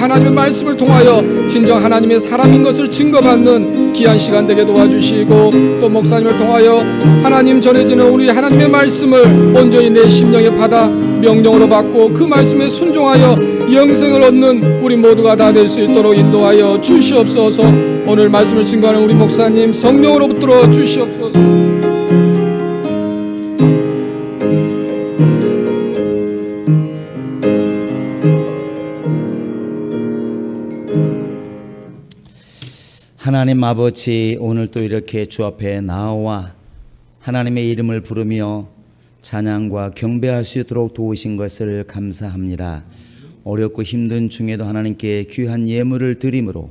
하나님의 말씀을 통하여 진정 하나님의 사람인 것을 증거받는 귀한 시간 되게 도와주시고, 또 목사님을 통하여 하나님 전해지는 우리 하나님의 말씀을 온전히 내 심령에 받아 명령으로 받고 그 말씀에 순종하여 영생을 얻는 우리 모두가 다 될 수 있도록 인도하여 주시옵소서. 오늘 말씀을 증거하는 우리 목사님 성령으로 붙들어 주시옵소서. 하나님 아버지, 오늘 또 이렇게 주 앞에 나와 하나님의 이름을 부르며 찬양과 경배할 수 있도록 도우신 것을 감사합니다. 어렵고 힘든 중에도 하나님께 귀한 예물을 드림으로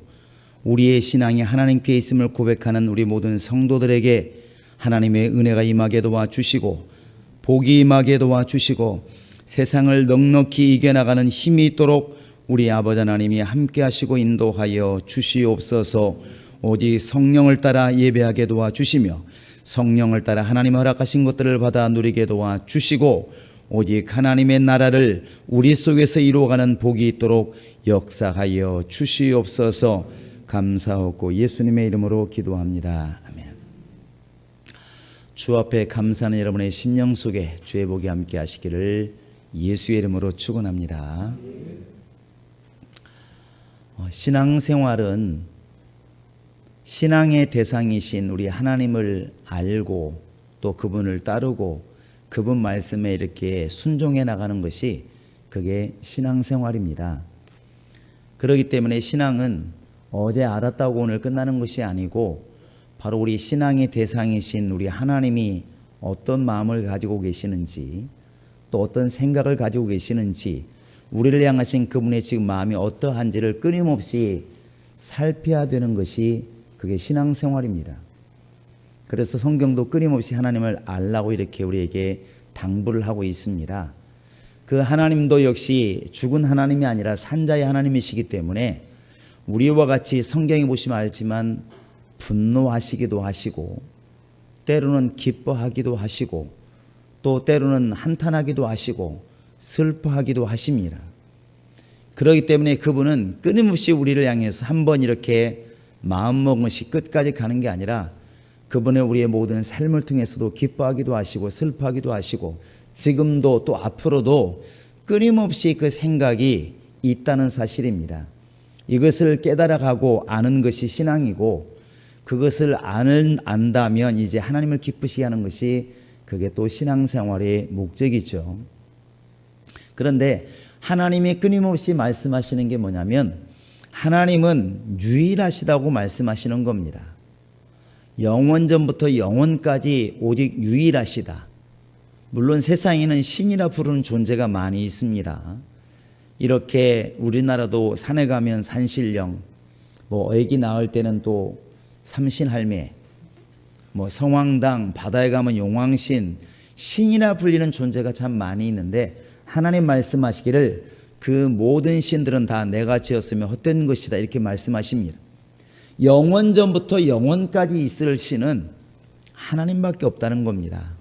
우리의 신앙이 하나님께 있음을 고백하는 우리 모든 성도들에게 하나님의 은혜가 임하게 도와주시고 복이 임하게 도와주시고 세상을 넉넉히 이겨나가는 힘이 있도록 우리 아버지 하나님이 함께 하시고 인도하여 주시옵소서. 오직 성령을 따라 예배하게 도와주시며 성령을 따라 하나님 허락하신 것들을 받아 누리게 도와주시고 오직 하나님의 나라를 우리 속에서 이루어가는 복이 있도록 역사하여 주시옵소서. 감사하고 예수님의 이름으로 기도합니다. 아멘. 주 앞에 감사하는 여러분의 심령 속에 주의 복이 함께 하시기를 예수의 이름으로 축원합니다. 신앙생활은 신앙의 대상이신 우리 하나님을 알고 또 그분을 따르고 그분 말씀에 이렇게 순종해 나가는 것이 그게 신앙생활입니다. 그렇기 때문에 신앙은 어제 알았다고 오늘 끝나는 것이 아니고 바로 우리 신앙의 대상이신 우리 하나님이 어떤 마음을 가지고 계시는지 또 어떤 생각을 가지고 계시는지 우리를 향하신 그분의 지금 마음이 어떠한지를 끊임없이 살펴야 되는 것이 그게 신앙생활입니다. 그래서 성경도 끊임없이 하나님을 알라고 이렇게 우리에게 당부를 하고 있습니다. 그 하나님도 역시 죽은 하나님이 아니라 산자의 하나님이시기 때문에 우리와 같이 성경에 보시면 알지만 분노하시기도 하시고 때로는 기뻐하기도 하시고 또 때로는 한탄하기도 하시고 슬퍼하기도 하십니다. 그렇기 때문에 그분은 끊임없이 우리를 향해서 한번 이렇게 마음먹은 것이 끝까지 가는 게 아니라 그분의 우리의 모든 삶을 통해서도 기뻐하기도 하시고 슬퍼하기도 하시고 지금도 또 앞으로도 끊임없이 그 생각이 있다는 사실입니다. 이것을 깨달아가고 아는 것이 신앙이고 그것을 안다면 이제 하나님을 기쁘시게 하는 것이 그게 또 신앙생활의 목적이죠. 그런데 하나님이 끊임없이 말씀하시는 게 뭐냐면 하나님은 유일하시다고 말씀하시는 겁니다. 영원전부터 영원까지 오직 유일하시다. 물론 세상에는 신이라 부르는 존재가 많이 있습니다. 이렇게 우리나라도 산에 가면 산신령, 애기 낳을 때는 또 삼신할매, 성황당, 바다에 가면 용왕신, 신이라 불리는 존재가 참 많이 있는데 하나님 말씀하시기를 그 모든 신들은 다 내가 지었으며 헛된 것이다 이렇게 말씀하십니다. 영원전부터 영원까지 있을 신은 하나님밖에 없다는 겁니다.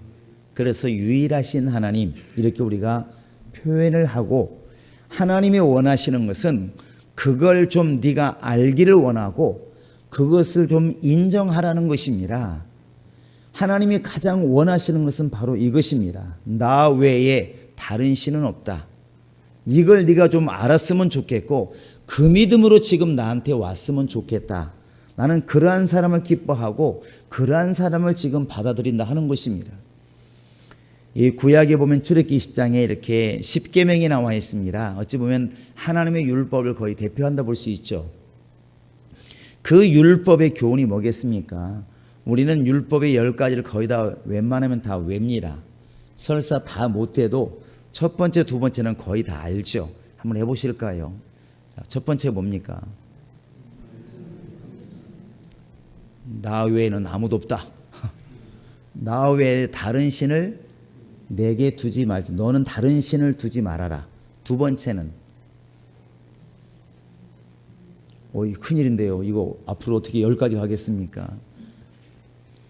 그래서 유일하신 하나님 이렇게 우리가 표현을 하고 하나님이 원하시는 것은 그걸 좀 네가 알기를 원하고 그것을 좀 인정하라는 것입니다. 하나님이 가장 원하시는 것은 바로 이것입니다. 나 외에 다른 신은 없다. 이걸 네가 좀 알았으면 좋겠고 그 믿음으로 지금 나한테 왔으면 좋겠다. 나는 그러한 사람을 기뻐하고 그러한 사람을 지금 받아들인다 하는 것입니다. 이 구약에 보면 출애굽기 20장에 이렇게 10계명이 나와 있습니다. 어찌 보면 하나님의 율법을 거의 대표한다 볼 수 있죠. 그 율법의 교훈이 뭐겠습니까? 우리는 율법의 10가지를 거의 다 웬만하면 다 외웁니다. 설사 다 못해도 첫 번째, 두 번째는 거의 다 알죠. 한번 해보실까요? 자, 첫 번째 뭡니까? 나 외에는 아무도 없다. 나 외에 다른 신을 내게 두지 말지. 너는 다른 신을 두지 말아라. 두 번째는 큰일인데요. 이거 앞으로 어떻게 10가지 하겠습니까?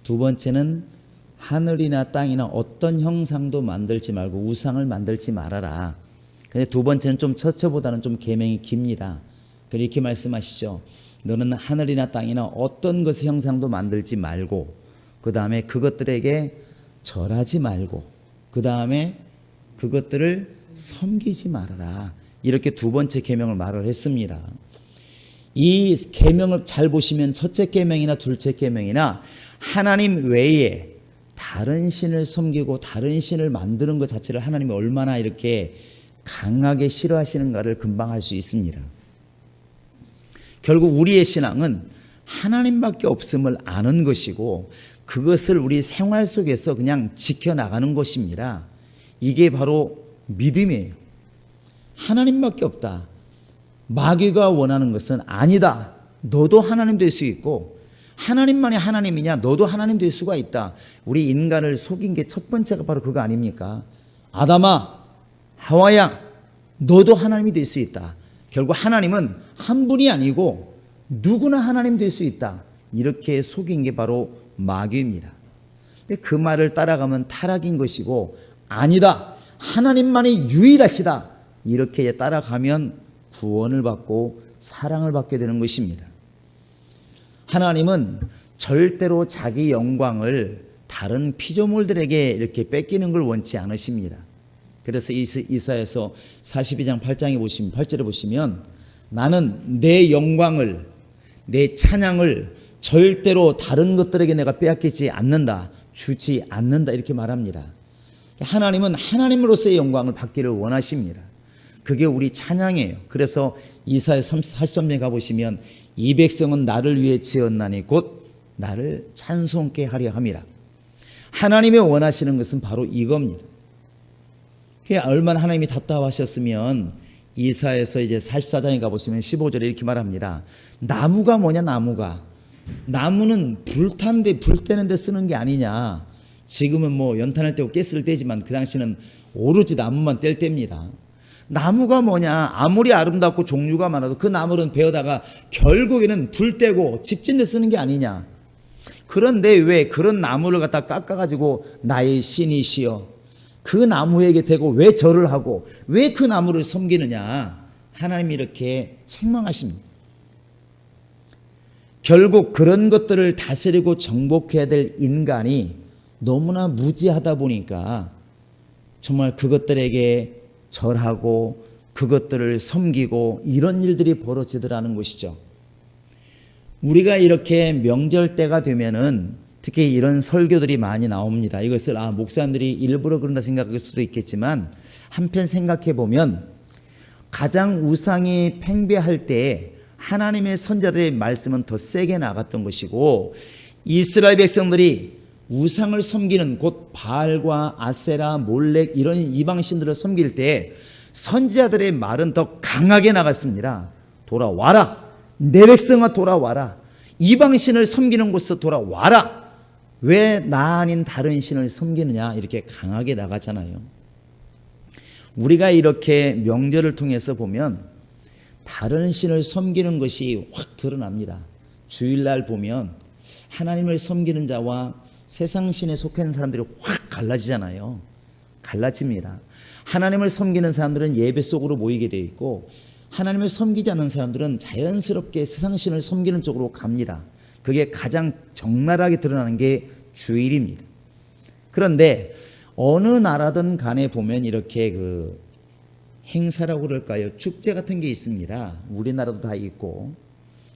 두 번째는 하늘이나 땅이나 어떤 형상도 만들지 말고 우상을 만들지 말아라. 근데 두 번째는 좀 첫째보다는 좀 계명이 깁니다. 이렇게 말씀하시죠. 너는 하늘이나 땅이나 어떤 것의 형상도 만들지 말고, 그 다음에 그것들에게 절하지 말고, 그 다음에 그것들을 섬기지 말아라. 이렇게 두 번째 계명을 말을 했습니다. 이 계명을 잘 보시면 첫째 계명이나 둘째 계명이나 하나님 외에 다른 신을 섬기고 다른 신을 만드는 것 자체를 하나님이 얼마나 이렇게 강하게 싫어하시는가를 금방 알 수 있습니다. 결국 우리의 신앙은 하나님밖에 없음을 아는 것이고 그것을 우리 생활 속에서 그냥 지켜나가는 것입니다. 이게 바로 믿음이에요. 하나님밖에 없다. 마귀가 원하는 것은 아니다. 너도 하나님 될 수 있고 하나님만이 하나님이냐? 너도 하나님 될 수가 있다. 우리 인간을 속인 게 첫 번째가 바로 그거 아닙니까? 아담아, 하와야, 너도 하나님이 될 수 있다. 결국 하나님은 한 분이 아니고 누구나 하나님 될 수 있다. 이렇게 속인 게 바로 마귀입니다. 근데 그 말을 따라가면 타락인 것이고 아니다. 하나님만이 유일하시다. 이렇게 따라가면 구원을 받고 사랑을 받게 되는 것입니다. 하나님은 절대로 자기 영광을 다른 피조물들에게 이렇게 뺏기는 걸 원치 않으십니다. 그래서 이사야서 42장 8장에 보시면 8절에 보시면 나는 내 영광을 내 찬양을 절대로 다른 것들에게 내가 빼앗기지 않는다. 주지 않는다. 이렇게 말합니다. 하나님은 하나님으로서의 영광을 받기를 원하십니다. 그게 우리 찬양이에요. 그래서 이사야 43장에 가보시면 이 백성은 나를 위해 지었나니 곧 나를 찬송케 하려 함이라. 하나님이 원하시는 것은 바로 이겁니다. 얼마나 하나님이 답답하셨으면 이사야서 이제 44장에 가보시면 15절에 이렇게 말합니다. 나무가 뭐냐? 나무는 불타는데 불 떼는데 쓰는 게 아니냐. 지금은 뭐 연탄을 떼고 가스를 떼지만 그 당시는 오로지 나무만 뗄 때입니다. 나무가 뭐냐? 아무리 아름답고 종류가 많아도 그 나무는 베어다가 결국에는 불 떼고 집 짓는 데 쓰는 게 아니냐. 그런데 왜 그런 나무를 갖다 깎아가지고 나의 신이시여 그 나무에게 대고 왜 절을 하고 왜 그 나무를 섬기느냐. 하나님이 이렇게 책망하십니다. 결국 그런 것들을 다스리고 정복해야 될 인간이 너무나 무지하다 보니까 정말 그것들에게 절하고 그것들을 섬기고 이런 일들이 벌어지더라는 것이죠. 우리가 이렇게 명절 때가 되면은 특히 이런 설교들이 많이 나옵니다. 이것을 목사님들이 일부러 그런다 생각할 수도 있겠지만 한편 생각해 보면 가장 우상이 팽배할 때 하나님의 선자들의 말씀은 더 세게 나갔던 것이고 이스라엘 백성들이 우상을 섬기는 곧 바알과 아세라, 몰렉 이런 이방신들을 섬길 때 선지자들의 말은 더 강하게 나갔습니다. 돌아와라. 내 백성아 돌아와라. 이방신을 섬기는 곳에서 돌아와라. 왜 나 아닌 다른 신을 섬기느냐 이렇게 강하게 나가잖아요. 우리가 이렇게 명절을 통해서 보면 다른 신을 섬기는 것이 확 드러납니다. 주일날 보면 하나님을 섬기는 자와 세상 신에 속한 사람들이 확 갈라지잖아요. 갈라집니다. 하나님을 섬기는 사람들은 예배 속으로 모이게 되어 있고 하나님을 섬기지 않는 사람들은 자연스럽게 세상 신을 섬기는 쪽으로 갑니다. 그게 가장 적나라하게 드러나는 게 주일입니다. 그런데 어느 나라든 간에 보면 이렇게 그 행사라고 그럴까요? 축제 같은 게 있습니다. 우리나라도 다 있고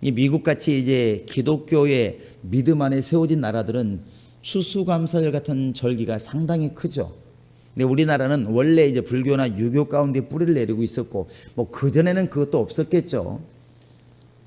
이 미국같이 이제 기독교의 믿음 안에 세워진 나라들은 추수감사절 같은 절기가 상당히 크죠. 근데 우리나라는 원래 이제 불교나 유교 가운데 뿌리를 내리고 있었고 뭐 그전에는 그것도 없었겠죠.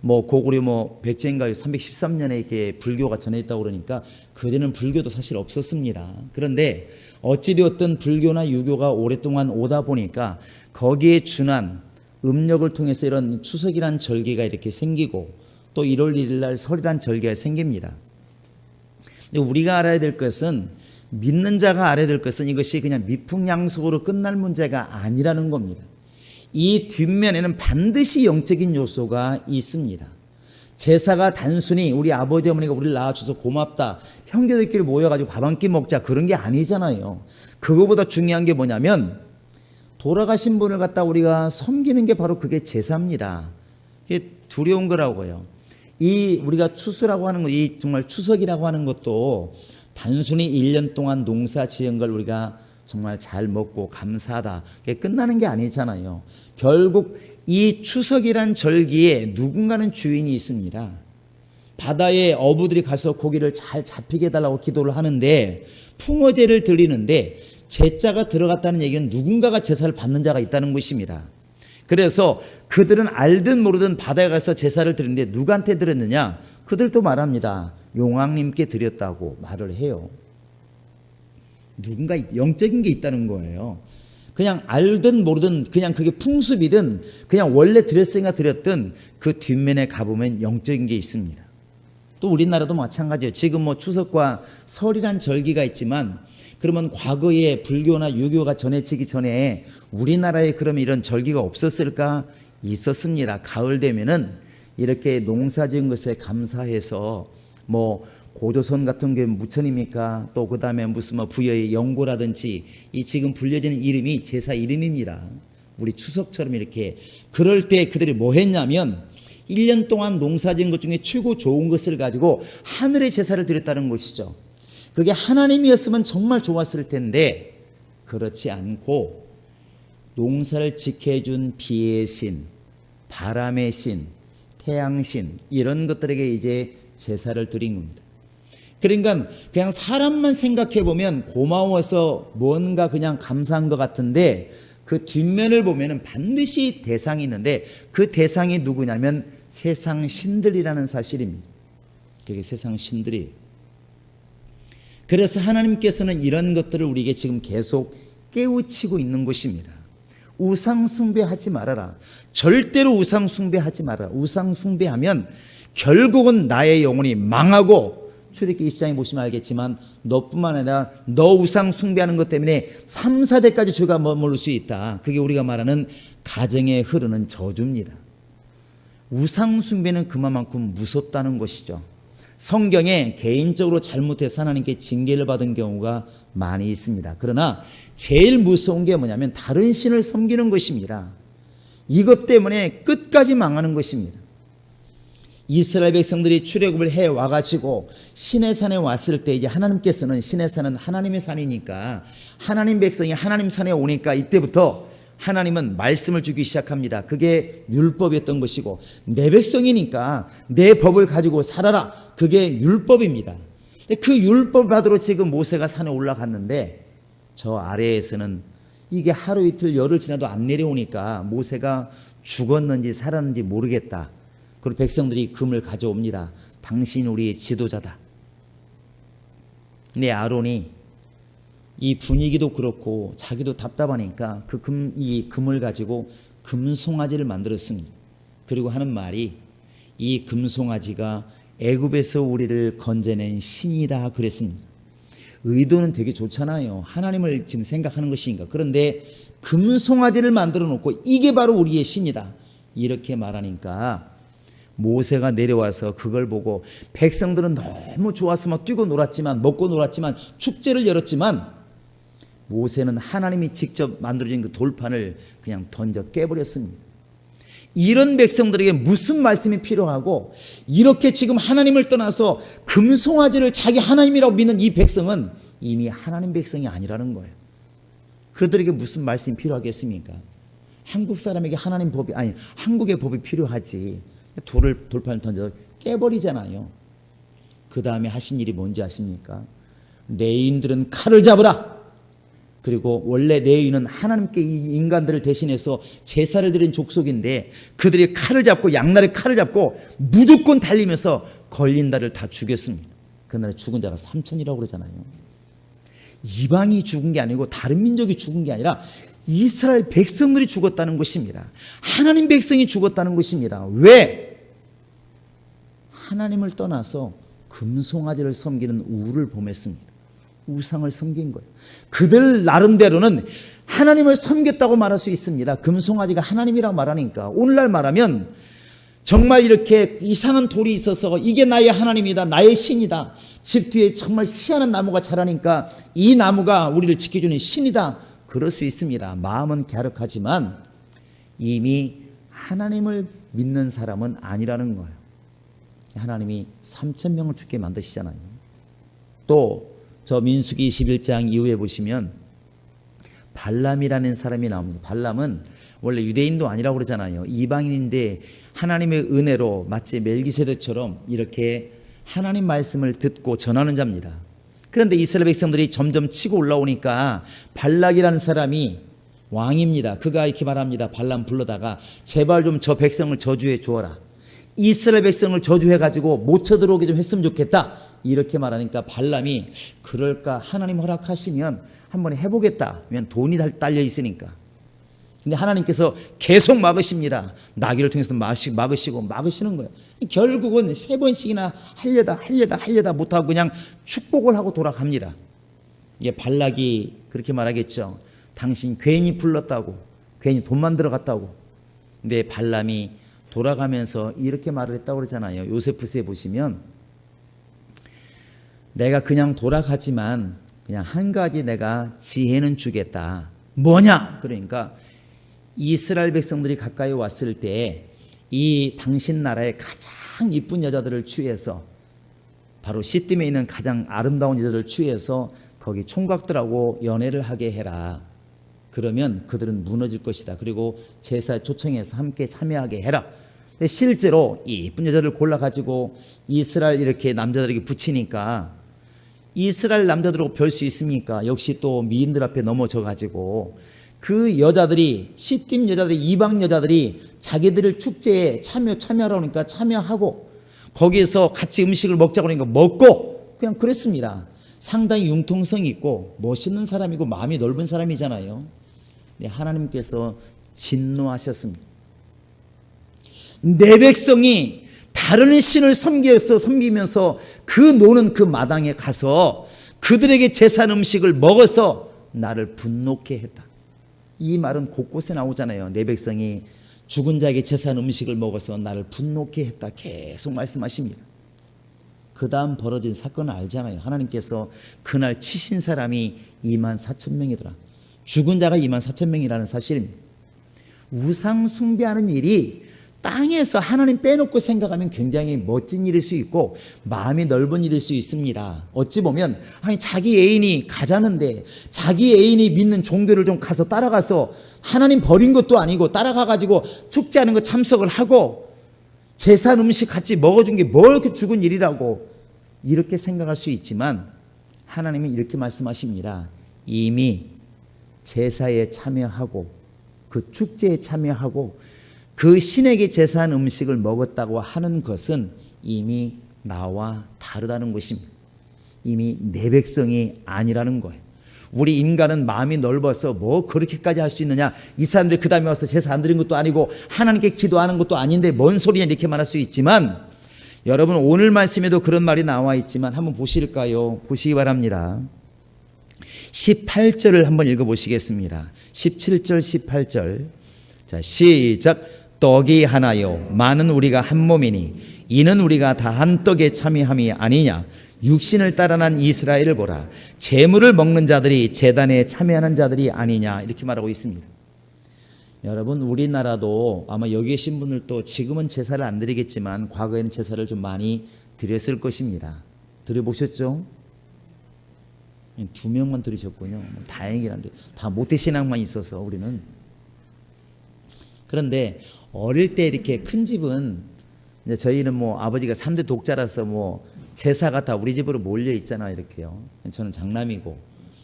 뭐 고구려 뭐 백제인가 313년에 이렇게 불교가 전해졌다고 그러니까 그전에는 불교도 사실 없었습니다. 그런데 어찌되었든 불교나 유교가 오랫동안 오다 보니까 거기에 준한 음력을 통해서 이런 추석이란 절기가 이렇게 생기고 또 1월 1일 날 설이란 절기가 생깁니다. 근데 우리가 알아야 될 것은 믿는 자가 알아야 될 것은 이것이 그냥 미풍양속으로 끝날 문제가 아니라는 겁니다. 이 뒷면에는 반드시 영적인 요소가 있습니다. 제사가 단순히 우리 아버지 어머니가 우리를 낳아줘서 고맙다, 형제들끼리 모여가지고 밥 한 끼 먹자 그런 게 아니잖아요. 그거보다 중요한 게 뭐냐면 돌아가신 분을 갖다 우리가 섬기는 게 바로 그게 제사입니다. 두려운 거라고요. 이 우리가 추수라고 하는 거, 이 정말 추석이라고 하는 것도 단순히 1년 동안 농사 지은 걸 우리가 정말 잘 먹고 감사하다, 그게 끝나는 게 아니잖아요. 결국 이 추석이란 절기에 누군가는 주인이 있습니다. 바다에 어부들이 가서 고기를 잘 잡히게 해달라고 기도를 하는데 풍어제를 드리는데 제자가 들어갔다는 얘기는 누군가가 제사를 받는 자가 있다는 것입니다. 그래서 그들은 알든 모르든 바다에 가서 제사를 드리는데 누구한테 드렸느냐? 그들도 말합니다. 용왕님께 드렸다고 말을 해요. 누군가 영적인 게 있다는 거예요. 그냥 알든 모르든 그냥 그게 풍습이든 그냥 원래 드렸으니까 드렸든 그 뒷면에 가보면 영적인 게 있습니다. 또 우리나라도 마찬가지예요. 지금 뭐 추석과 설이란 절기가 있지만 그러면 과거에 불교나 유교가 전해지기 전에 우리나라에 그러면 이런 절기가 없었을까? 있었습니다. 가을 되면은 이렇게 농사 지은 것에 감사해서 뭐 고조선 같은 게 무천입니까? 또 그 다음에 무슨 뭐 부여의 영고라든지 이 지금 불려지는 이름이 제사 이름입니다. 우리 추석처럼 이렇게. 그럴 때 그들이 뭐 했냐면 1년 동안 농사 지은 것 중에 최고 좋은 것을 가지고 하늘의 제사를 드렸다는 것이죠. 그게 하나님이었으면 정말 좋았을 텐데 그렇지 않고 농사를 지켜준 비의 신, 바람의 신, 태양신 이런 것들에게 이제 제사를 드린 겁니다. 그러니까 그냥 사람만 생각해 보면 고마워서 뭔가 그냥 감사한 것 같은데 그 뒷면을 보면은 반드시 대상이 있는데 그 대상이 누구냐면 세상 신들이라는 사실입니다. 그게 세상 신들이. 그래서 하나님께서는 이런 것들을 우리에게 지금 계속 깨우치고 있는 것입니다. 우상 숭배하지 말아라. 절대로 우상 숭배하지 말아라. 우상 숭배하면 결국은 나의 영혼이 망하고 출애굽기 20장에 보시면 알겠지만 너뿐만 아니라 너 우상 숭배하는 것 때문에 3, 4대까지 죄가 머무를 수 있다. 그게 우리가 말하는 가정에 흐르는 저주입니다. 우상 숭배는 그만큼 무섭다는 것이죠. 성경에 개인적으로 잘못해서 하나님께 징계를 받은 경우가 많이 있습니다. 그러나 제일 무서운 게 뭐냐면 다른 신을 섬기는 것입니다. 이것 때문에 끝까지 망하는 것입니다. 이스라엘 백성들이 출애굽을 해 와가지고 시내 산에 왔을 때 이제 하나님께서는 시내 산은 하나님의 산이니까 하나님 백성이 하나님 산에 오니까 이때부터 하나님은 말씀을 주기 시작합니다. 그게 율법이었던 것이고 내 백성이니까 내 법을 가지고 살아라. 그게 율법입니다. 그 율법 받으러 지금 모세가 산에 올라갔는데 저 아래에서는 이게 하루 이틀 열흘 지나도 안 내려오니까 모세가 죽었는지 살았는지 모르겠다. 그리고 백성들이 금을 가져옵니다. 당신이 우리의 지도자다. 근데 아론이 이 분위기도 그렇고 자기도 답답하니까 이 금을 가지고 금송아지를 만들었습니다. 그리고 하는 말이 이 금송아지가 애굽에서 우리를 건져낸 신이다 그랬습니다. 의도는 되게 좋잖아요. 하나님을 지금 생각하는 것이니까. 그런데 금송아지를 만들어 놓고 이게 바로 우리의 신이다 이렇게 말하니까 모세가 내려와서 그걸 보고 백성들은 너무 좋아서 막 뛰고 놀았지만 먹고 놀았지만 축제를 열었지만 모세는 하나님이 직접 만들어진 그 돌판을 그냥 던져 깨버렸습니다. 이런 백성들에게 무슨 말씀이 필요하고 이렇게 지금 하나님을 떠나서 금송아지를 자기 하나님이라고 믿는 이 백성은 이미 하나님 백성이 아니라는 거예요. 그들에게 무슨 말씀이 필요하겠습니까? 한국 사람에게 하나님 법이 아니 한국의 법이 필요하지. 돌판을 던져 깨버리잖아요. 그 다음에 하신 일이 뭔지 아십니까? 레위인들은 칼을 잡으라. 그리고 원래 레위인은 하나님께 이 인간들을 대신해서 제사를 드린 족속인데 그들이 칼을 잡고 양날에 칼을 잡고 무조건 달리면서 걸린다를 다 죽였습니다. 그날에 죽은 자가 3,000이라고 그러잖아요. 이방이 죽은 게 아니고 다른 민족이 죽은 게 아니라 이스라엘 백성들이 죽었다는 것입니다. 하나님 백성이 죽었다는 것입니다. 왜? 하나님을 떠나서 금송아지를 섬기는 우를 범했습니다. 우상을 섬긴 거예요. 그들 나름대로는 하나님을 섬겼다고 말할 수 있습니다. 금송아지가 하나님이라고 말하니까 오늘날 말하면 정말 이렇게 이상한 돌이 있어서 이게 나의 하나님이다, 나의 신이다. 집 뒤에 정말 희한한 나무가 자라니까 이 나무가 우리를 지켜주는 신이다. 그럴 수 있습니다. 마음은 갸륵하지만 이미 하나님을 믿는 사람은 아니라는 거예요. 하나님이 3,000명을 죽게 만드시잖아요. 또 저 민수기 21장 이후에 보시면 발람이라는 사람이 나옵니다. 발람은 원래 유대인도 아니라고 그러잖아요. 이방인인데 하나님의 은혜로 마치 멜기세덱처럼 이렇게 하나님 말씀을 듣고 전하는 자입니다. 그런데 이스라엘 백성들이 점점 치고 올라오니까 발락이라는 사람이 왕입니다. 그가 이렇게 말합니다. 발람 불러다가 제발 좀 저 백성을 저주해 주어라. 이스라엘 백성을 저주해 가지고 못 쳐들어오게 좀 했으면 좋겠다. 이렇게 말하니까 발람이 그럴까 하나님 허락하시면 한번 해보겠다. 왜냐면 돈이 딸려 있으니까. 근데 하나님께서 계속 막으십니다. 나귀를 통해서 막으시는 거예요. 결국은 3번씩이나 하려다 못하고 그냥 축복을 하고 돌아갑니다. 이게 발락이 그렇게 말하겠죠. 당신 괜히 불렀다고, 괜히 돈만 들어갔다고. 근데 발람이 돌아가면서 이렇게 말을 했다고 그러잖아요. 요세푸스에 보시면 내가 그냥 돌아가지만 그냥 한 가지 내가 지혜는 주겠다. 뭐냐? 그러니까 이스라엘 백성들이 가까이 왔을 때 이 당신 나라의 가장 이쁜 여자들을 취해서 바로 시딤에 있는 가장 아름다운 여자들을 취해서 거기 총각들하고 연애를 하게 해라. 그러면 그들은 무너질 것이다. 그리고 제사에 초청해서 함께 참여하게 해라. 근데 실제로 이 이쁜 여자를 골라가지고 이스라엘 이렇게 남자들에게 붙이니까 이스라엘 남자들하고 별 수 있습니까? 역시 또 미인들 앞에 넘어져가지고 그 여자들이 시딤 여자들이 이방 여자들이 자기들을 축제에 참여하라고 하니까 참여하고 거기에서 같이 음식을 먹자고 하니까 먹고 그냥 그랬습니다. 상당히 융통성이 있고 멋있는 사람이고 마음이 넓은 사람이잖아요. 네, 하나님께서 진노하셨습니다. 내 백성이 다른 신을 섬기면서 그 노는 그 마당에 가서 그들에게 제사한 음식을 먹어서 나를 분노케 했다. 이 말은 곳곳에 나오잖아요. 내 백성이 죽은 자에게 제사한 음식을 먹어서 나를 분노케 했다. 계속 말씀하십니다. 그 다음 벌어진 사건을 알잖아요. 하나님께서 그날 치신 사람이 24,000명이더라. 죽은 자가 24,000명이라는 사실입니다. 우상 숭배하는 일이 땅에서 하나님 빼놓고 생각하면 굉장히 멋진 일일 수 있고 마음이 넓은 일일 수 있습니다. 어찌 보면 아니 자기 애인이 가자는데 자기 애인이 믿는 종교를 좀 가서 따라가서 하나님 버린 것도 아니고 따라가가지고 축제하는 거 참석을 하고 제사한 음식 같이 먹어준 게 뭘 그렇게 죽은 일이라고 이렇게 생각할 수 있지만 하나님은 이렇게 말씀하십니다. 이미 제사에 참여하고 그 축제에 참여하고 그 신에게 제사한 음식을 먹었다고 하는 것은 이미 나와 다르다는 것입니다. 이미 내 백성이 아니라는 거예요. 우리 인간은 마음이 넓어서 뭐 그렇게까지 할 수 있느냐. 이 사람들이 그 다음에 와서 제사 안 드린 것도 아니고 하나님께 기도하는 것도 아닌데 뭔 소리냐 이렇게 말할 수 있지만 여러분 오늘 말씀에도 그런 말이 나와 있지만 한번 보실까요? 보시기 바랍니다. 18절을 한번 읽어보시겠습니다. 17절 18절 자 시작. 떡이 하나요 많은 우리가 한 몸이니 이는 우리가 다 한 떡에 참여함이 아니냐. 육신을 따라 난 이스라엘을 보라. 제물을 먹는 자들이 제단에 참여하는 자들이 아니냐. 이렇게 말하고 있습니다. 여러분 우리나라도 아마 여기 계신 분들도 지금은 제사를 안 드리겠지만 과거에는 제사를 좀 많이 드렸을 것입니다. 드려보셨죠? 2명만 드리셨군요. 다행이긴 한데 다 모태신앙만 있어서 우리는. 그런데 어릴 때 이렇게 큰 집은 이제 저희는 뭐 아버지가 3대 독자라서 뭐 제사가 다 우리 집으로 몰려 있잖아요. 이렇게요. 저는 장남이고.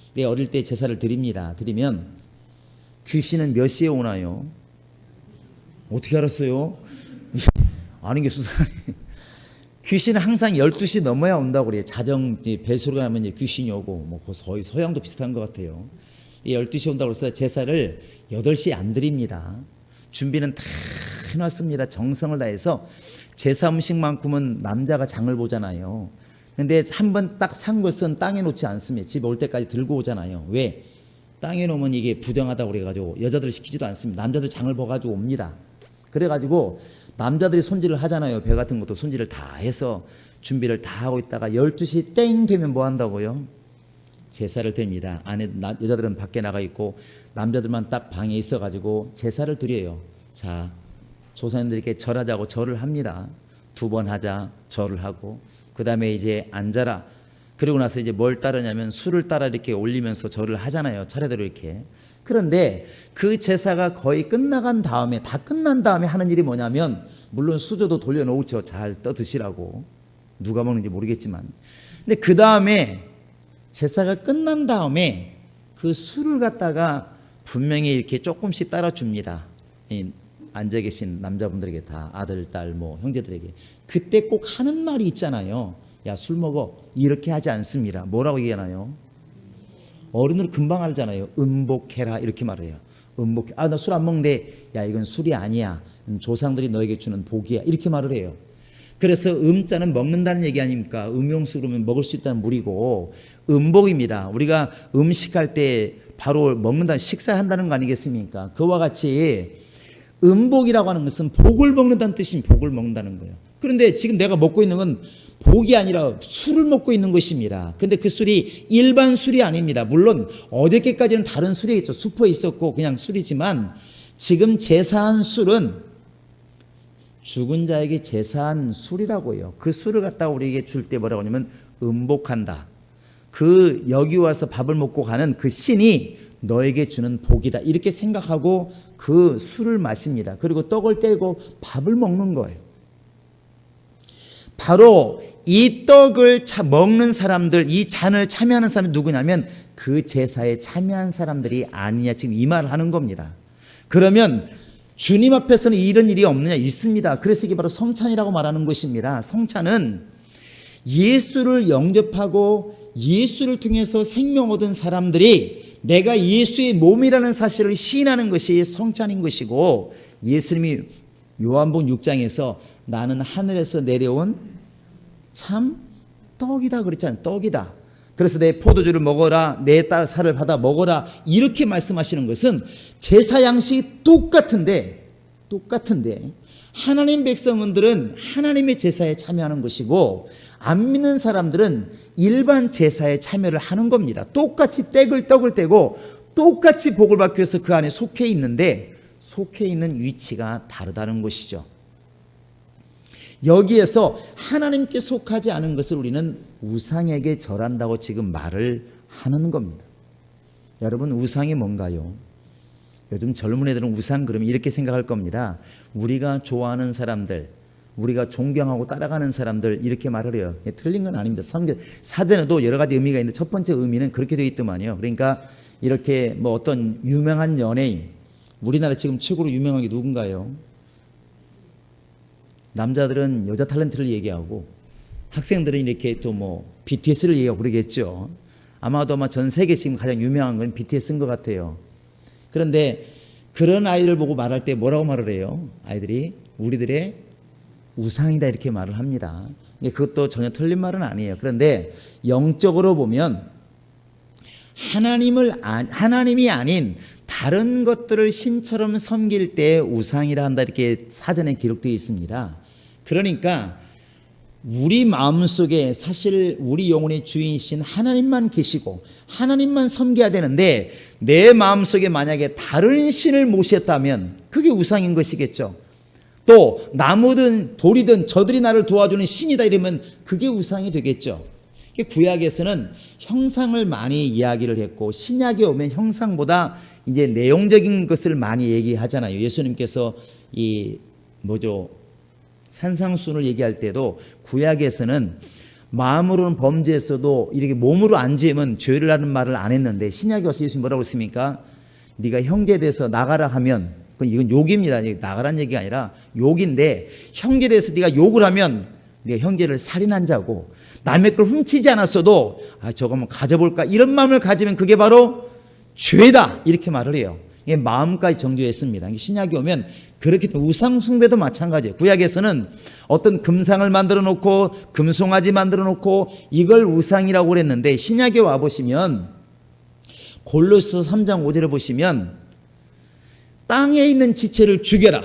근데 어릴 때 제사를 드립니다. 드리면 귀신은 몇 시에 오나요? 어떻게 알았어요? 아는 게 수상하네. 귀신은 항상 12시 넘어야 온다고 그래요. 자정 벨소리가 나면 이제 귀신이 오고 뭐 거의 서양도 비슷한 것 같아요. 12시 온다고 해서 제사를 8시에 안 드립니다. 준비는 다 해놨습니다. 정성을 다해서 제사 음식만큼은 남자가 장을 보잖아요. 근데 한번 딱 산 것은 땅에 놓지 않습니다. 집에 올 때까지 들고 오잖아요. 왜? 땅에 놓으면 이게 부정하다고 그래가지고 여자들을 시키지도 않습니다. 남자들 장을 봐가지고 옵니다. 그래가지고 남자들이 손질을 하잖아요. 배 같은 것도 손질을 다 해서 준비를 다 하고 있다가 12시 땡 되면 뭐 한다고요? 제사를 드립니다. 안에 여자들은 밖에 나가 있고 남자들만 딱 방에 있어가지고 제사를 드려요. 자, 조상님들에게 절하자고 절을 합니다. 2번 하자 절을 하고, 그 다음에 이제 앉아라. 그리고 나서 이제 뭘 따르냐면 술을 따라 이렇게 올리면서 절을 하잖아요. 차례대로 이렇게. 그런데 그 제사가 거의 끝나간 다음에, 다 끝난 다음에 하는 일이 뭐냐면, 물론 수저도 돌려놓죠. 잘 떠 드시라고. 누가 먹는지 모르겠지만. 근데 그 다음에 제사가 끝난 다음에 그 술을 갖다가 분명히 이렇게 조금씩 따라줍니다. 앉아 계신 남자분들에게 다, 아들, 딸, 뭐 형제들에게. 그때 꼭 하는 말이 있잖아요. 야, 술 먹어. 이렇게 하지 않습니다. 뭐라고 얘기하나요? 어른들 금방 알잖아요. 음복해라 이렇게 말해요. 음복해. 아, 나 술 안 먹는데. 야, 이건 술이 아니야. 조상들이 너에게 주는 복이야. 이렇게 말을 해요. 그래서 음자는 먹는다는 얘기 아닙니까? 음용수 그러면 먹을 수 있다는 물이고, 음복입니다. 우리가 음식할 때 바로 먹는다, 식사한다는 거 아니겠습니까? 그와 같이 음복이라고 하는 것은 복을 먹는다는 뜻입니다. 복을 먹는다는 거예요. 그런데 지금 내가 먹고 있는 건 복이 아니라 술을 먹고 있는 것입니다. 근데 그 술이 일반 술이 아닙니다. 물론 어저께까지는 다른 술이겠죠. 수포에 있었고 그냥 술이지만, 지금 제사한 술은 죽은 자에게 제사한 술이라고 해요. 그 술을 갖다가 우리에게 줄 때 뭐라고 하냐면 음복한다. 그 여기 와서 밥을 먹고 가는 그 신이 너에게 주는 복이다. 이렇게 생각하고 그 술을 마십니다. 그리고 떡을 떼고 밥을 먹는 거예요. 바로 이 떡을 먹는 사람들, 이 잔을 참여하는 사람이 누구냐면 그 제사에 참여한 사람들이 아니냐, 지금 이 말을 하는 겁니다. 그러면 주님 앞에서는 이런 일이 없느냐? 있습니다. 그래서 이게 바로 성찬이라고 말하는 것입니다. 성찬은 예수를 영접하고 예수를 통해서 생명 얻은 사람들이 내가 예수의 몸이라는 사실을 시인하는 것이 성찬인 것이고, 예수님이 요한복음 6장에서 나는 하늘에서 내려온 참 떡이다 그랬잖아요. 떡이다. 그래서 내 포도주를 먹어라, 내 살을 받아 먹어라, 이렇게 말씀하시는 것은 제사 양식이 똑같은데 하나님 백성들은 하나님의 제사에 참여하는 것이고, 안 믿는 사람들은 일반 제사에 참여를 하는 겁니다. 똑같이 떡을 떼고 똑같이 복을 받기 위해서 그 안에 속해 있는데, 속해 있는 위치가 다르다는 것이죠. 여기에서 하나님께 속하지 않은 것을 우리는 우상에게 절한다고 지금 말을 하는 겁니다. 여러분, 우상이 뭔가요? 요즘 젊은 애들은 우상 그러면 이렇게 생각할 겁니다. 우리가 좋아하는 사람들, 우리가 존경하고 따라가는 사람들, 이렇게 말을 해요. 틀린 건 아닙니다. 사전에도 여러 가지 의미가 있는데 첫 번째 의미는 그렇게 되어 있더만요. 그러니까 이렇게 뭐 어떤 유명한 연예인, 우리나라 지금 최고로 유명한 게 누군가요? 남자들은 여자 탤런트를 얘기하고 학생들은 이렇게 또 뭐 BTS를 얘기하고 그러겠죠. 아마도 전 세계 지금 가장 유명한 건 BTS인 것 같아요. 그런데 그런 아이를 보고 말할 때 뭐라고 말을 해요? 아이들이 우리들의 우상이다 이렇게 말을 합니다. 그것도 전혀 틀린 말은 아니에요. 그런데 영적으로 보면 하나님이 아닌 다른 것들을 신처럼 섬길 때 우상이라 한다, 이렇게 사전에 기록되어 있습니다. 그러니까 우리 마음속에 사실 우리 영혼의 주인이신 하나님만 계시고 하나님만 섬겨야 되는데, 내 마음속에 만약에 다른 신을 모셨다면 그게 우상인 것이겠죠. 또 나무든 돌이든 저들이 나를 도와주는 신이다 이러면 그게 우상이 되겠죠. 구약에서는 형상을 많이 이야기를 했고, 신약에 오면 형상보다 이제 내용적인 것을 많이 얘기하잖아요. 예수님께서 산상수훈을 얘기할 때도 구약에서는 마음으로는 범죄했어도 이렇게 몸으로 안 지으면 죄를 하는 말을 안 했는데, 신약에 와서 예수님 뭐라고 했습니까? 네가 형제에 대해서 나가라 하면, 이건 욕입니다. 나가라는 얘기가 아니라 욕인데, 형제에 대해서 네가 욕을 하면 네가 형제를 살인한 자고, 남의 걸 훔치지 않았어도 저거 한번 가져볼까 이런 마음을 가지면 그게 바로 죄다 이렇게 말을 해요. 이게 마음까지 정죄했습니다. 신약에 오면 그렇게 우상 숭배도 마찬가지예요. 구약에서는 어떤 금상을 만들어 놓고 금송아지 만들어 놓고 이걸 우상이라고 그랬는데, 신약에 와 보시면 골로새서 3장 5절에 보시면 땅에 있는 지체를 죽여라.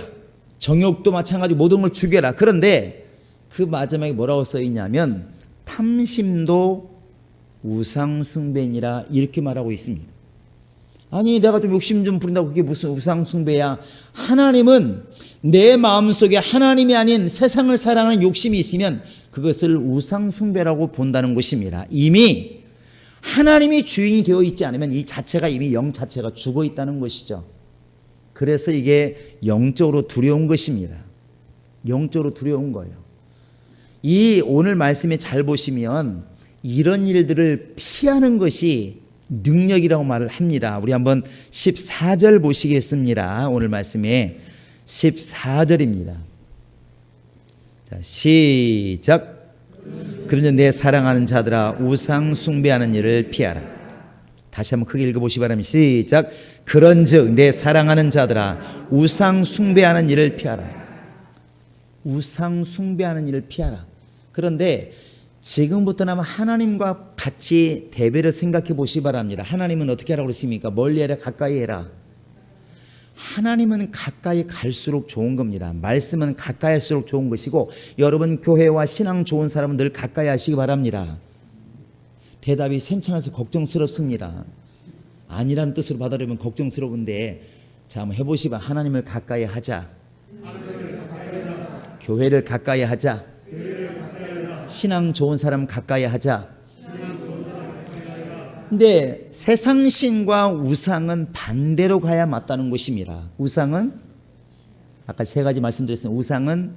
정욕도 마찬가지, 모든 걸 죽여라. 그런데 그 마지막에 뭐라고 써 있냐면 탐심도 우상 숭배니라 이렇게 말하고 있습니다. 아니 내가 좀 욕심 좀 부린다고 그게 무슨 우상 숭배야. 하나님은 내 마음속에 하나님이 아닌 세상을 사랑하는 욕심이 있으면 그것을 우상 숭배라고 본다는 것입니다. 이미 하나님이 주인이 되어 있지 않으면 이 자체가 이미 영 자체가 죽어 있다는 것이죠. 그래서 이게 영적으로 두려운 것입니다. 영적으로 두려운 거예요. 이 오늘 말씀에 잘 보시면 이런 일들을 피하는 것이 능력이라고 말을 합니다. 우리 한번 14절 보시겠습니다. 오늘 말씀에 14절입니다. 자, 시작. 그러니 내 사랑하는 자들아 우상 숭배하는 일을 피하라. 다시 한번 크게 읽어보시기 바랍니다. 시작. 그런즉 내 사랑하는 자들아 우상 숭배하는 일을 피하라. 우상 숭배하는 일을 피하라. 그런데 지금부터는 하나님과 같이 대비를 생각해 보시기 바랍니다. 하나님은 어떻게 하라고 그랬습니까? 멀리 해라 가까이 해라. 하나님은 가까이 갈수록 좋은 겁니다. 말씀은 가까이 할수록 좋은 것이고 여러분 교회와 신앙 좋은 사람은 늘 가까이 하시기 바랍니다. 대답이 센찮아서 걱정스럽습니다. 아니라는 뜻으로 받아들이면 걱정스러운데 자 한번 해보시면 하나님을 가까이 하자. 교회를 가까이 하자. 신앙 좋은 사람 가까이 하자. 근데 세상 신과 우상은 반대로 가야 맞다는 것입니다. 우상은 아까 세 가지 말씀드렸어요. 우상은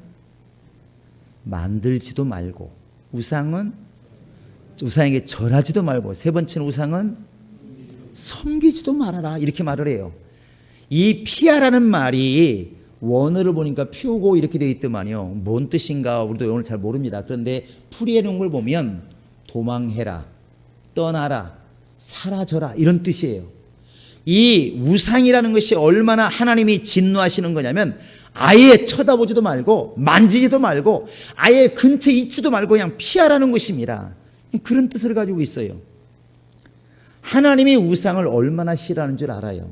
만들지도 말고, 우상에게 절하지도 말고, 세 번째는 우상은 섬기지도 말아라 이렇게 말을 해요. 이 피하라는 말이 원어를 보니까 피우고 이렇게 되어 있더만요. 뭔 뜻인가 우리도 영어를 잘 모릅니다. 그런데 풀이해 놓은 걸 보면 도망해라, 떠나라, 사라져라 이런 뜻이에요. 이 우상이라는 것이 얼마나 하나님이 진노하시는 거냐면 아예 쳐다보지도 말고 만지지도 말고 아예 근처에 있지도 말고 그냥 피하라는 것입니다. 그런 뜻을 가지고 있어요. 하나님이 우상을 얼마나 싫어하는 줄 알아요.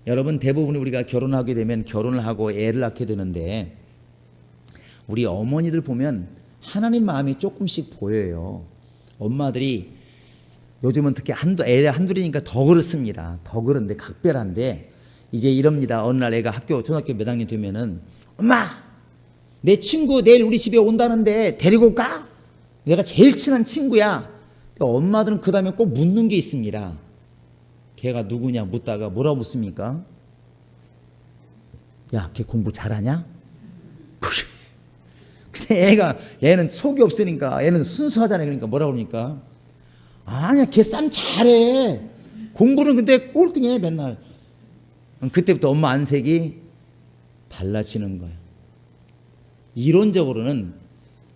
여러분 대부분 우리가 결혼하게 되면 결혼을 하고 애를 낳게 되는데 우리 어머니들 보면 하나님 마음이 조금씩 보여요. 엄마들이 요즘은 특히 애 한둘이니까 더 그렇습니다. 더 그런데 각별한데 이제 이럽니다. 어느 날 애가 초등학교 몇 학년 되면은 엄마 내 친구 내일 우리 집에 온다는데 데리고 가? 내가 제일 친한 친구야. 엄마들은 그 다음에 꼭 묻는 게 있습니다. 걔가 누구냐 묻다가 뭐라고 묻습니까? 야, 걔 공부 잘하냐? 근데 얘는 속이 없으니까 얘는 순수하잖아요. 그러니까 뭐라고 그러니까? 아니야, 걔 쌈 잘해. 공부는 근데 꼴등해 맨날. 그때부터 엄마 안색이 달라지는 거예요. 이론적으로는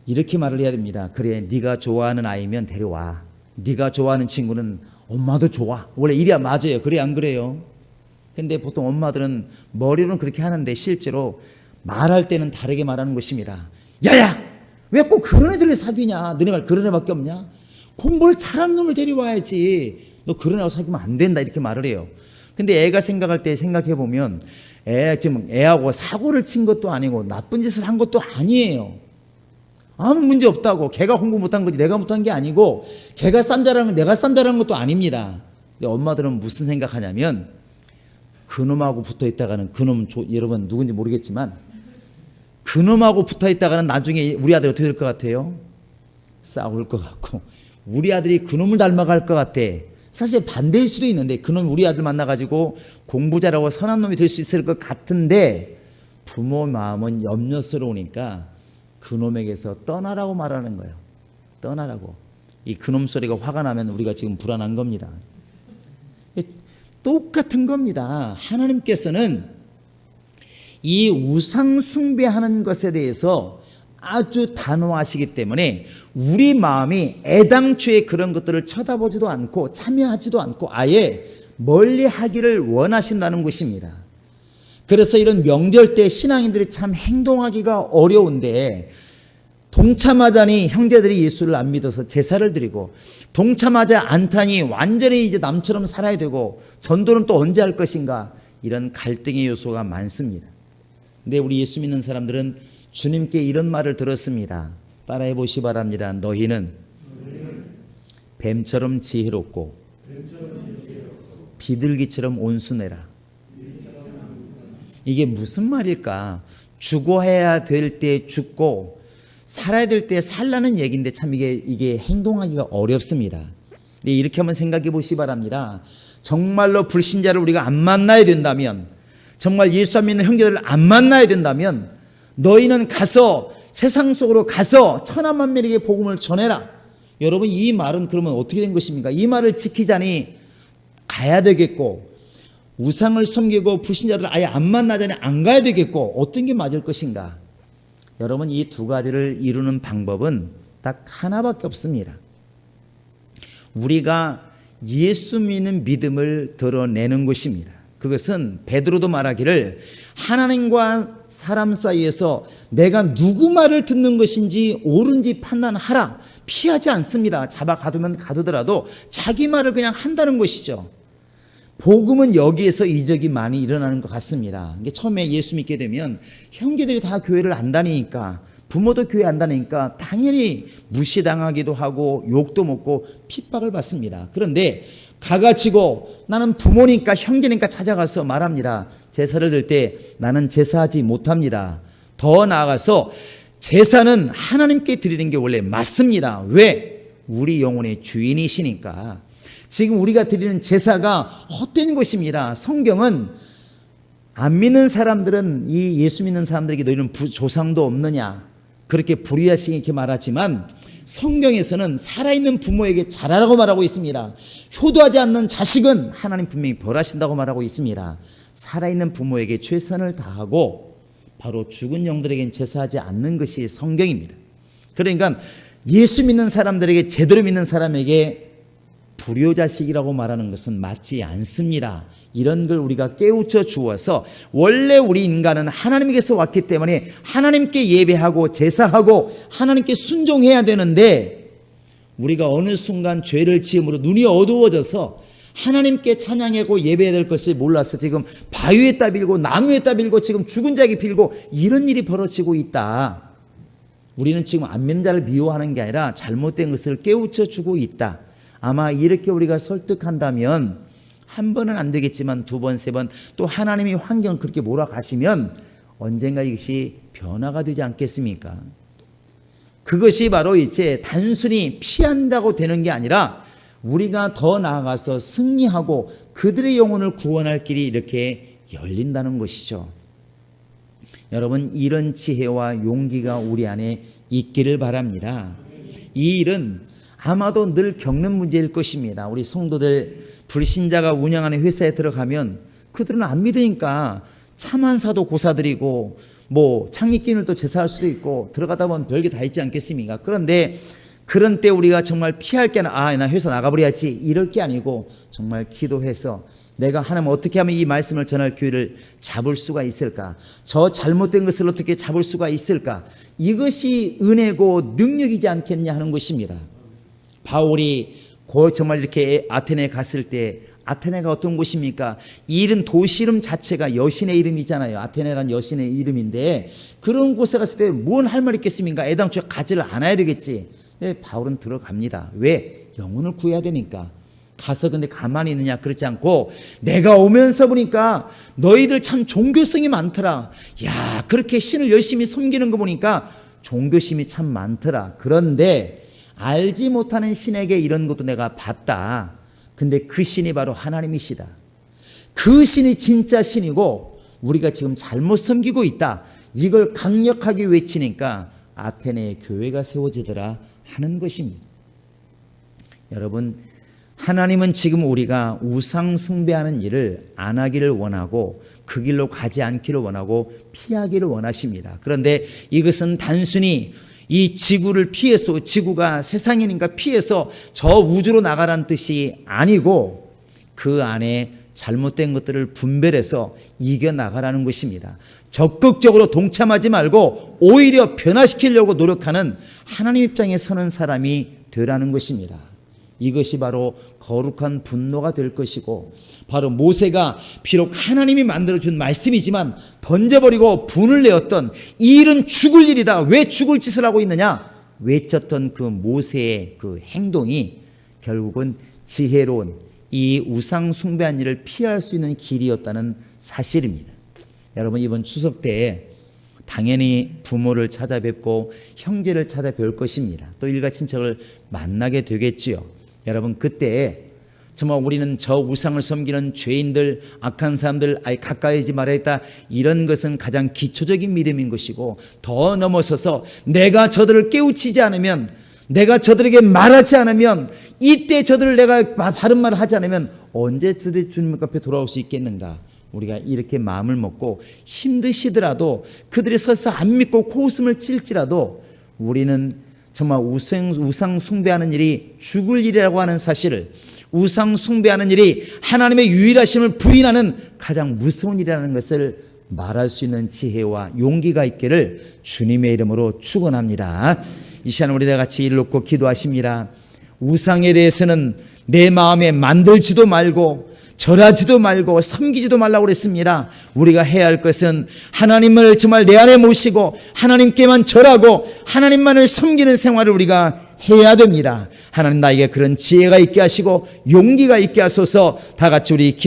이렇게 말을 해야 됩니다. 그래, 네가 좋아하는 아이면 데려와. 네가 좋아하는 친구는 엄마도 좋아. 원래 이래야 맞아요. 그래 안 그래요? 근데 보통 엄마들은 머리로는 그렇게 하는데 실제로 말할 때는 다르게 말하는 것입니다. 야야! 왜 꼭 그런 애들을 사귀냐? 너네 말 그런 애밖에 없냐? 공부를 잘하는 놈을 데려와야지. 너 그런 애하고 사귀면 안 된다 이렇게 말을 해요. 근데 애가 생각할 때 생각해보면 지금 애하고 사고를 친 것도 아니고 나쁜 짓을 한 것도 아니에요. 아무 문제 없다고. 걔가 공부 못한 거지 내가 못한 게 아니고 걔가 쌈 잘하는 건 내가 쌈 잘하는 것도 아닙니다. 근데 엄마들은 무슨 생각하냐면 그놈하고 붙어 있다가는 그놈 여러분 누군지 모르겠지만 그놈하고 붙어 있다가는 나중에 우리 아들이 어떻게 될 것 같아요? 싸울 것 같고 우리 아들이 그놈을 닮아갈 것 같아. 사실 반대일 수도 있는데 그놈 우리 아들 만나가지고 공부 잘하고 선한 놈이 될 수 있을 것 같은데 부모 마음은 염려스러우니까 그놈에게서 떠나라고 말하는 거예요. 떠나라고. 이 그놈 소리가 화가 나면 우리가 지금 불안한 겁니다. 똑같은 겁니다. 하나님께서는 이 우상 숭배하는 것에 대해서 아주 단호하시기 때문에 우리 마음이 애당초에 그런 것들을 쳐다보지도 않고 참여하지도 않고 아예 멀리 하기를 원하신다는 것입니다. 그래서 이런 명절 때 신앙인들이 참 행동하기가 어려운데 동참하자니 형제들이 예수를 안 믿어서 제사를 드리고 동참하지 않다니 완전히 이제 남처럼 살아야 되고 전도는 또 언제 할 것인가 이런 갈등의 요소가 많습니다. 근데 우리 예수 믿는 사람들은 주님께 이런 말을 들었습니다. 따라해 보시기 바랍니다. 너희는 뱀처럼 지혜롭고 비둘기처럼 온순해라. 이게 무슨 말일까? 죽어야 될 때 죽고 살아야 될 때 살라는 얘기인데 참 이게 행동하기가 어렵습니다. 이렇게 한번 생각해 보시기 바랍니다. 정말로 불신자를 우리가 안 만나야 된다면, 정말 예수 안 믿는 형제들을 안 만나야 된다면 너희는 가서 세상 속으로 가서 천하만민에게 복음을 전해라. 여러분, 이 말은 그러면 어떻게 된 것입니까? 이 말을 지키자니 가야 되겠고, 우상을 섬기고 불신자들을 아예 안 만나자니 안 가야 되겠고, 어떤 게 맞을 것인가? 여러분, 이 두 가지를 이루는 방법은 딱 하나밖에 없습니다. 우리가 예수 믿는 믿음을 드러내는 것입니다. 그것은 베드로도 말하기를 하나님과 사람 사이에서 내가 누구 말을 듣는 것인지 옳은지 판단하라. 피하지 않습니다. 잡아 가두면 가두더라도 자기 말을 그냥 한다는 것이죠. 복음은 여기에서 이적이 많이 일어나는 것 같습니다. 이게 처음에 예수 믿게 되면 형제들이 다 교회를 안 다니니까, 부모도 교회 안 다니니까 당연히 무시당하기도 하고 욕도 먹고 핍박을 받습니다. 그런데 가가지고 나는 부모니까 형제니까 찾아가서 말합니다. 제사를 드릴 때 나는 제사하지 못합니다. 더 나아가서 제사는 하나님께 드리는 게 원래 맞습니다. 왜? 우리 영혼의 주인이시니까. 지금 우리가 드리는 제사가 헛된 것입니다. 성경은 안 믿는 사람들은 이 예수 믿는 사람들에게 너희는 조상도 없느냐 그렇게 불의하시게 이렇게 말하지만, 성경에서는 살아있는 부모에게 잘하라고 말하고 있습니다. 효도하지 않는 자식은 하나님 분명히 벌하신다고 말하고 있습니다. 살아있는 부모에게 최선을 다하고 바로 죽은 영들에게는 제사하지 않는 것이 성경입니다. 그러니까 예수 믿는 사람들에게, 제대로 믿는 사람에게 불효자식이라고 말하는 것은 맞지 않습니다. 이런 걸 우리가 깨우쳐 주어서, 원래 우리 인간은 하나님께서 왔기 때문에 하나님께 예배하고 제사하고 하나님께 순종해야 되는데, 우리가 어느 순간 죄를 지음으로 눈이 어두워져서 하나님께 찬양하고 예배해야 될 것을 몰라서 지금 바위에다 빌고 나무에다 빌고 지금 죽은 자에게 빌고 이런 일이 벌어지고 있다. 우리는 지금 안 믿는 자를 미워하는 게 아니라 잘못된 것을 깨우쳐 주고 있다. 아마 이렇게 우리가 설득한다면 한 번은 안 되겠지만 두 번, 세 번, 또 하나님이 환경을 그렇게 몰아가시면 언젠가 이것이 변화가 되지 않겠습니까? 그것이 바로 이제 단순히 피한다고 되는 게 아니라 우리가 더 나아가서 승리하고 그들의 영혼을 구원할 길이 이렇게 열린다는 것이죠. 여러분, 이런 지혜와 용기가 우리 안에 있기를 바랍니다. 이 일은 아마도 늘 겪는 문제일 것입니다. 우리 성도들, 불신자가 운영하는 회사에 들어가면 그들은 안 믿으니까 참한사도 고사드리고 창립기념일도 제사할 수도 있고 들어가다 보면 별게 다 있지 않겠습니까? 그런데 그런 때 우리가 정말 피할 게는 나 회사 나가버려야지 이럴 게 아니고, 정말 기도해서 내가 하나님 어떻게 하면 이 말씀을 전할 기회를 잡을 수가 있을까? 저 잘못된 것을 어떻게 잡을 수가 있을까? 이것이 은혜고 능력이지 않겠냐 하는 것입니다. 바울이 정말 이렇게 아테네에 갔을 때, 아테네가 어떤 곳입니까? 이 이름, 도시 이름 자체가 여신의 이름이잖아요. 아테네란 여신의 이름인데, 그런 곳에 갔을 때 뭔 할 말 있겠습니까? 애당초에 가지를 않아야 되겠지. 근데 바울은 들어갑니다. 왜? 영혼을 구해야 되니까. 가서 근데 가만히 있느냐? 그렇지 않고, 내가 오면서 보니까 너희들 참 종교성이 많더라. 야, 그렇게 신을 열심히 섬기는 거 보니까 종교심이 참 많더라. 그런데 알지 못하는 신에게 이런 것도 내가 봤다. 근데 그 신이 바로 하나님이시다. 그 신이 진짜 신이고 우리가 지금 잘못 섬기고 있다. 이걸 강력하게 외치니까 아테네의 교회가 세워지더라 하는 것입니다. 여러분, 하나님은 지금 우리가 우상 숭배하는 일을 안 하기를 원하고 그 길로 가지 않기를 원하고 피하기를 원하십니다. 그런데 이것은 단순히 이 지구를 피해서, 지구가 세상이니까 피해서 저 우주로 나가라는 뜻이 아니고 그 안에 잘못된 것들을 분별해서 이겨나가라는 것입니다. 적극적으로 동참하지 말고 오히려 변화시키려고 노력하는 하나님 입장에 서는 사람이 되라는 것입니다. 이것이 바로 거룩한 분노가 될 것이고, 바로 모세가 비록 하나님이 만들어준 말씀이지만 던져버리고 분을 내었던, 이 일은 죽을 일이다, 왜 죽을 짓을 하고 있느냐 외쳤던 그 모세의 그 행동이 결국은 지혜로운 이 우상 숭배한 일을 피할 수 있는 길이었다는 사실입니다. 여러분, 이번 추석 때에 당연히 부모를 찾아뵙고 형제를 찾아뵐 것입니다. 또 일가 친척을 만나게 되겠지요. 여러분, 그때에 정말 우리는 저 우상을 섬기는 죄인들, 악한 사람들 아예 가까이 하지 말아야겠다, 이런 것은 가장 기초적인 믿음인 것이고, 더 넘어서서 내가 저들을 깨우치지 않으면, 내가 저들에게 말하지 않으면, 이때 저들을 내가 바른 말을 하지 않으면 언제 저들이 주님 앞에 돌아올 수 있겠는가. 우리가 이렇게 마음을 먹고 힘드시더라도, 그들이 서서 안 믿고 코웃음을 칠지라도 우리는 정말 우상 숭배하는 일이 죽을 일이라고 하는 사실을, 우상 숭배하는 일이 하나님의 유일하심을 부인하는 가장 무서운 일이라는 것을 말할 수 있는 지혜와 용기가 있기를 주님의 이름으로 축원합니다. 이 시간 우리 다 같이 이를 놓고 기도하십니다. 우상에 대해서는 내 마음에 만들지도 말고 절하지도 말고 섬기지도 말라고 그랬습니다. 우리가 해야 할 것은 하나님을 정말 내 안에 모시고 하나님께만 절하고 하나님만을 섬기는 생활을 우리가 해야 됩니다. 하나님, 나에게 그런 지혜가 있게 하시고 용기가 있게 하소서. 다 같이 우리